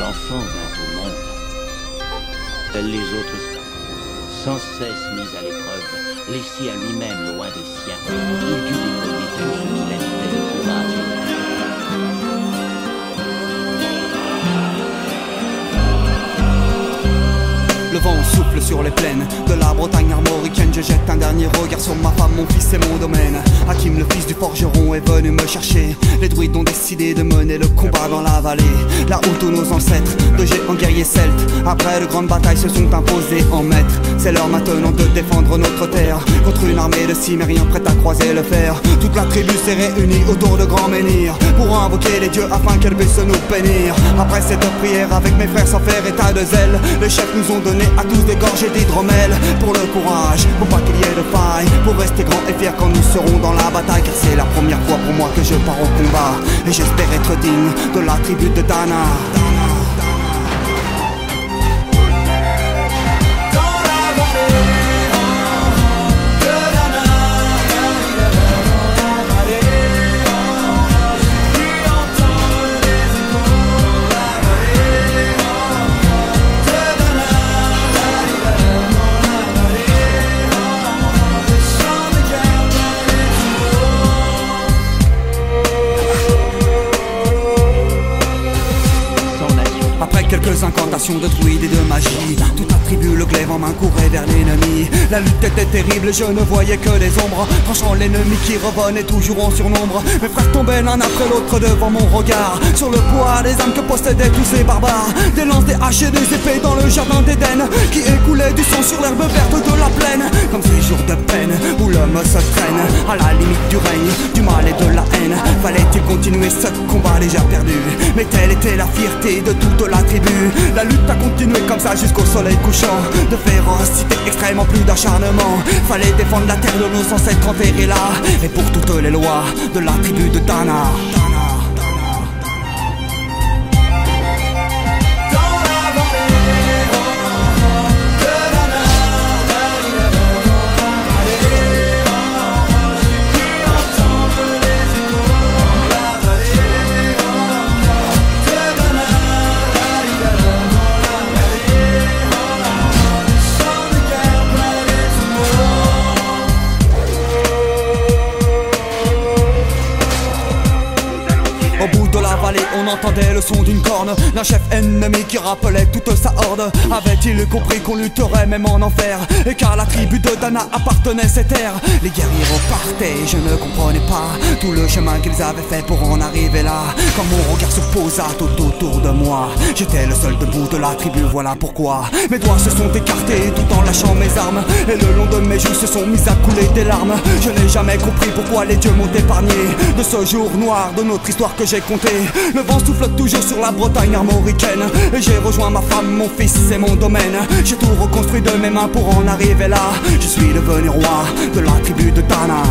l'enfant vint au monde, tels les autres, sans cesse mis à l'épreuve, laissé à lui-même loin des siens, il dut déployer tout ce qu'il habitait de courage et de Le vent souffle sur les plaines de la Bretagne armoricaine. Je jette un dernier regard sur ma femme, mon fils et mon domaine. Hakim, le fils du forgeron, est venu me chercher. Les druides ont décidé de mener le combat dans la vallée, là où tous nos ancêtres, de géants guerriers celtes, après de grandes batailles, se sont imposés en maîtres. C'est l'heure maintenant de défendre notre terre contre une armée de cimériens prête à croiser le fer. Toute la tribu s'est réunie autour de grands menhirs pour invoquer les dieux afin qu'elle puisse nous bénir. Après cette prière avec mes frères sans faire état de zèle, les chefs nous ont donné à tous des gorgées d'hydromel. Pour le courage, pour pas qu'il y ait de faille, pour rester grand et fier quand nous serons dans la bataille. Car c'est la première fois pour moi que je pars au combat, et j'espère être digne de la tribu de Dana. Quelques incantations de druides et de magie, toute la tribu, le glaive en main, courait vers l'ennemi. La lutte était terrible, je ne voyais que des ombres, tranchant l'ennemi qui revenait toujours en surnombre. Mes frères tombaient l'un après l'autre devant mon regard, sur le poids des âmes que possédaient tous ces barbares. Des lances, des haches et des épées dans le jardin d'Éden, qui écoulaient du sang sur l'herbe verte de la plaine. Comme ces jours de peine où l'homme se traîne à la limite du règne, du mal et de la haine. Fallait-il continuer ce combat déjà perdu? Mais telle était la fierté de toute la tribu. La lutte a continué comme ça jusqu'au soleil couchant. De férocité extrême en plus d'acharnement, fallait défendre la terre de nos ancêtres enterrés là, et pour toutes les lois de la tribu de Dana. Au bout de la vallée, on entendait le son d'une corne d'un chef ennemi qui rappelait toute sa horde. Avait-il compris qu'on lutterait même en enfer, et qu'à la tribu de Dana appartenait ces terres? Les guerriers repartaient, je ne comprenais pas tout le chemin qu'ils avaient fait pour en arriver là. Quand mon regard se posa tout autour de moi, j'étais le seul debout de la tribu, voilà pourquoi mes doigts se sont écartés tout en lâchant mes armes, et le long de mes joues se sont mis à couler des larmes. Je n'ai jamais compris pourquoi les dieux m'ont épargné de ce jour noir de notre histoire que j'ai compté. Le vent souffle toujours sur la Bretagne armoricaine, et j'ai rejoint ma femme, mon fils et mon domaine. J'ai tout reconstruit de mes mains pour en arriver là. Je suis devenu roi de la tribu de Dana.